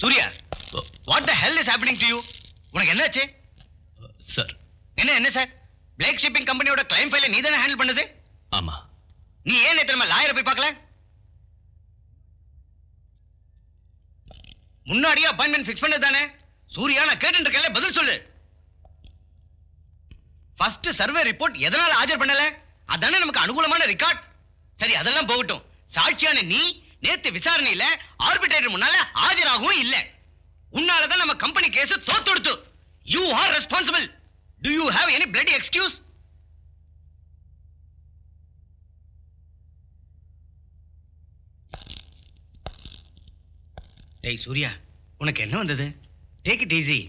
Surya, what the hell is happening to you? உனக்கு என்னாச்சு sir? என்ன சார்? பிளேக் ஷிப்பிங் கம்பெனியோட கிளைம் ஃபைலை நீ தானே ஹேண்டில் பண்ணது? ஆமா. நீ ஏன் நேத்து லாயரை போய் பார்க்கல? முன்னாடியே அப்பாயின்மெண்ட் ஃபிக்ஸ் பண்ணது தானே? சூர்யா, நான் கேட்டு இருக்கேன்ல, பதில் சொல்லு. ஃபர்ஸ்ட் சர்வே ரிப்போர்ட் எதனால ஆஜர் பண்ணல? அதானே நமக்கு அனுகூலமான ரெக்கார்ட். சரி, அதெல்லாம் போகட்டும். சாட்சியான நீ நேத்து விசாரணையில ஆர்பிட்ரேட்டர் முன்னால ஆஜராகவும் இல்ல. உன்னாலதான் நம்ம கம்பெனி கேஸ் தோத்துடுத்து. You are responsible. Do you have any bloody excuse? டேய் சூர்யா, உனக்கு என்ன வந்தது? Take it easy.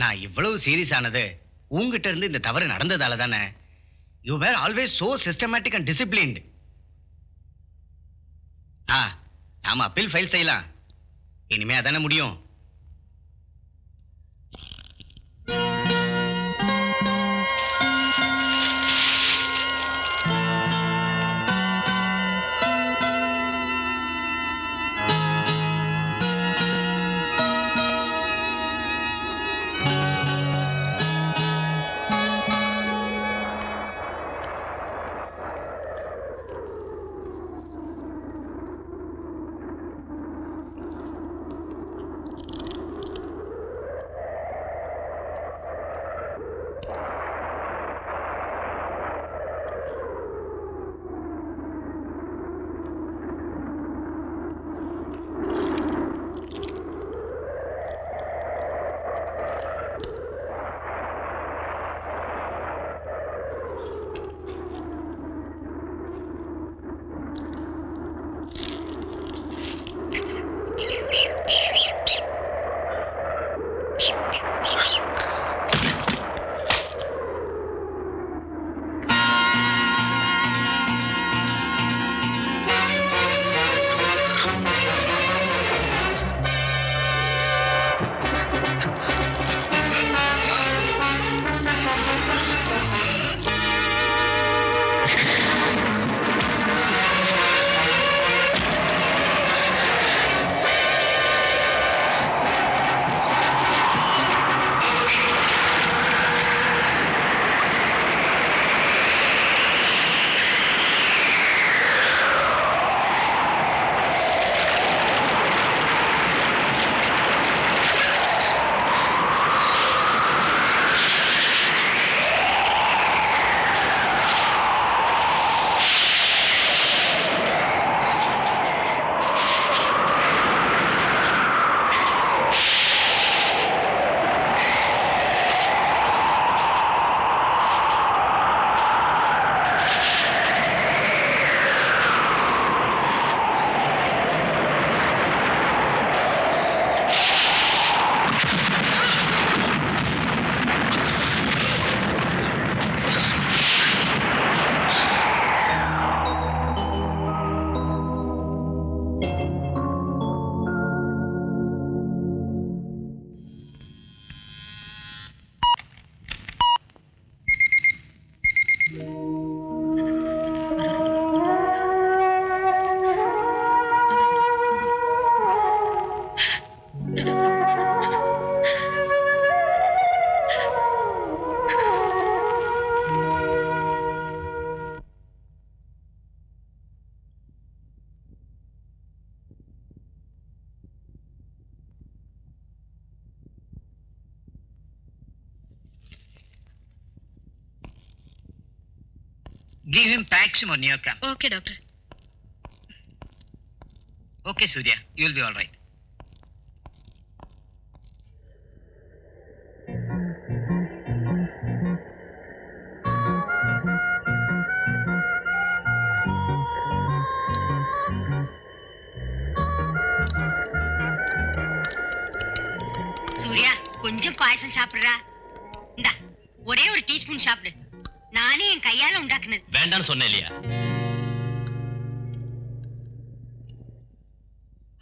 நான் இவ்வளவு சீரியஸ் ஆனது உங்ககிட்ட இருந்து இந்த தவறு நடந்ததால தானே. You were always so systematic and disciplined. நாம அப்பீல் ஃபைல் செய்யலாம். இனிமே அதானே முடியும். Give him Paxim or Neocam. Okay, doctor. Okay, Surya, you will be all right. Surya, கொஞ்சம் பாயசம் சாப்பிடுறா. இந்தா, ஒரே ஒரு டீஸ்பூன் சாப்பிடு. நானே என் கையால உண்டாக்குனது. வேண்டான்னு சொன்னேன் இல்லையா?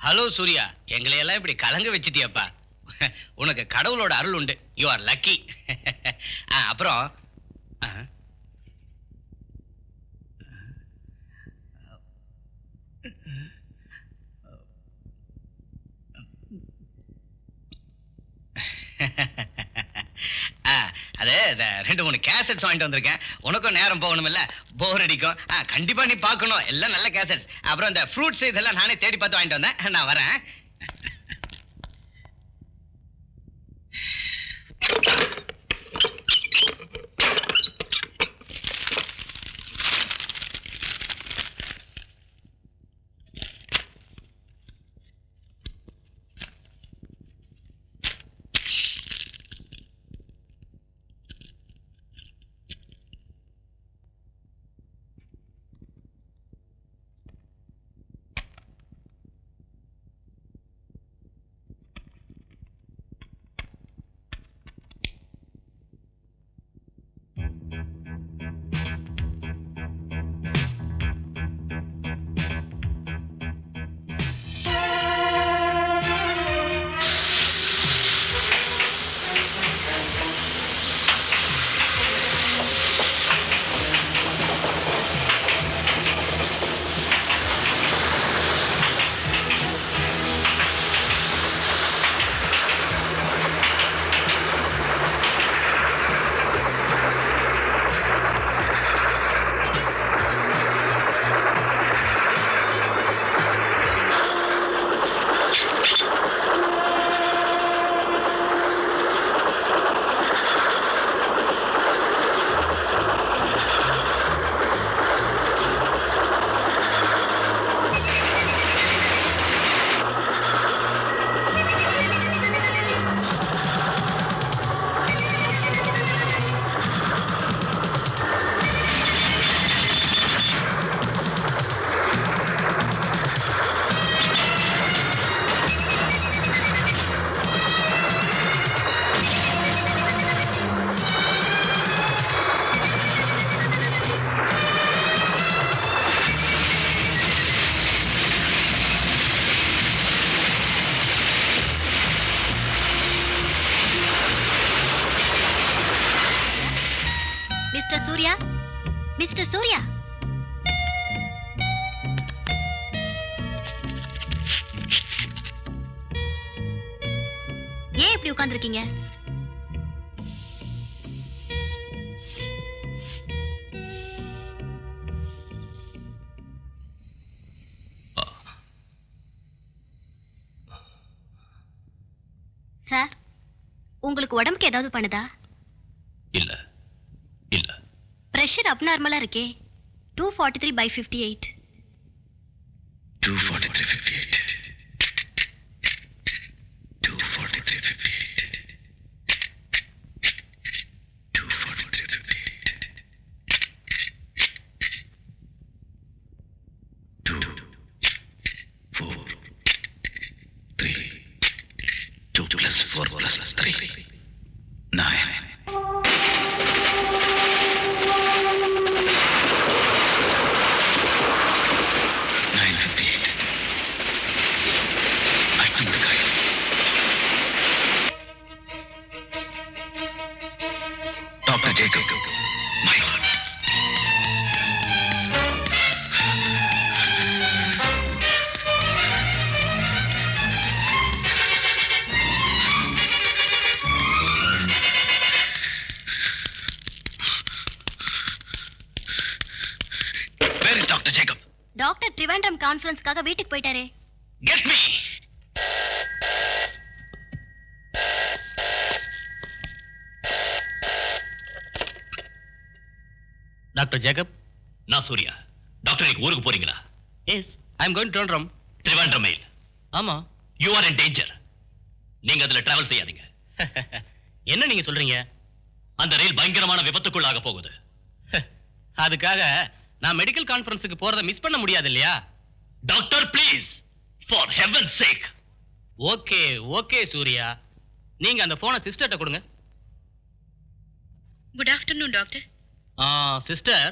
ஹலோ சூர்யா, எங்களை எல்லாம் இப்படி கலங்க வச்சிட்டியப்பா. உனக்கு கடவுளோட அருள் உண்டு. You are lucky. அப்புறம் அது 2-3 கேசட்ஸ் வாங்கிட்டு வந்திருக்கேன். உனக்கும் நேரம் போகணும்ல, போர் அடிக்கும். கண்டிப்பா நீ பார்க்கணும். எல்லாம் நல்ல கேசட்ஸ். அப்புறம் இந்த ஃப்ரூட்ஸ் இதெல்லாம் நானே தேடி பார்த்து வாங்கிட்டு வந்தேன். நான் வரேன். மிஸ்டர் சூர்யா, ஏன் இப்படி உட்கார்ந்திருக்கீங்க? சார், உங்களுக்கு உடம்புக்கு ஏதாவது பண்ணுதா? இல்ல இல்ல. பிரஷர் அப்நார்மலா இருக்கே. 243/58. 243/58. 243/58. 243/58. 2 4 3. 2 + 4 + 3 9. Dr. Jacob, my lord. Where is Dr. Jacob? Doctor Trivandrum கான்ஃபரன்ஸ்க்காக வீட்டுக்கு போயிட்டாரே. Get me! டாக்டர் ஜேக்கப், நான் சூர்யா. டாக்டர், இன்னைக்கு ஊருக்கு போறீங்களா? Yes, I am going to Trivandrum. Trivandrum mail. ஆமா. You are in danger. நீங்க அதுல டிராவல் செய்யாதீங்க. என்ன நீங்க சொல்றீங்க? அந்த ரயில் பயங்கரமான விபத்துக்குள்ளாக போகுது. அதுக்காக நான் மெடிக்கல் கான்ஃபரன்ஸுக்கு போறத மிஸ் பண்ண முடியாது இல்லையா? Doctor, please, for heaven's sake. Okay okay Surya, நீங்க அந்த போனை சிஸ்டர்ட்ட கொடுங்க. Good afternoon doctor. Sister,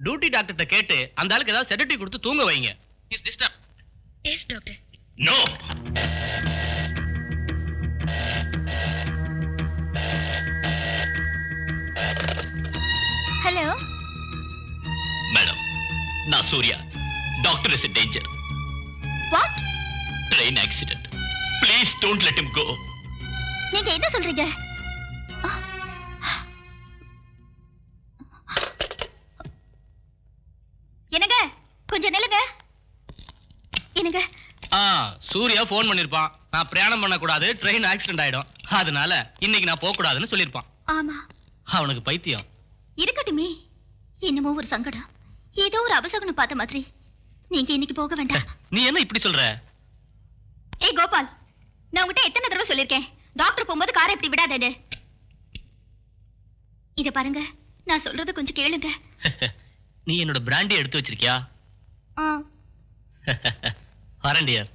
duty டாக்டர்ட்ட கேட்டு அந்த ஆளுக்கு ஏதாவது செடேட்டிவ் கொடுத்து தூங்க வைங்க. Is disturb. Yes doctor. No. Hello madam, நான் Surya. Doctor is in danger. What? Train accident. Please don't let him go. நீங்க என்ன சொல்றீங்க? என்னங்க கொஞ்சம் நில்லுங்க. என்னங்க சூர்யா போன் பண்ணிருப்பான். நான் பிரயாணம் பண்ணக்கூடாது, ட்ரெயின் ஆக்சிடென்ட் ஆயிடும், அதனால இன்னைக்கு நான் போக கூடாதுன்னு சொல்லிருப்பான். ஆமா அவனுக்கு பைத்தியம். இருக்கட்டுமே, என்னமோ ஒரு சங்கடம், ஏதோ ஒரு அபசகுனம் பார்த்த மாதிரி. நீங்க இன்னைக்கு போக வேண்டாம். நீ என்ன இப்படி சொல்ற? ஏய் கோபால், நான் உங்ககிட்ட எத்தனை தடவை சொல்லிருக்கேன் டாக்டர் போகும்போது காரை இப்படி விடாதேன்னு. இத பாருங்க, நான் சொல்றத கொஞ்சம் கேளுங்க. நீ என்னோட பிராண்டி எடுத்து வச்சிருக்கியா? ஆ வரேன் டியர்.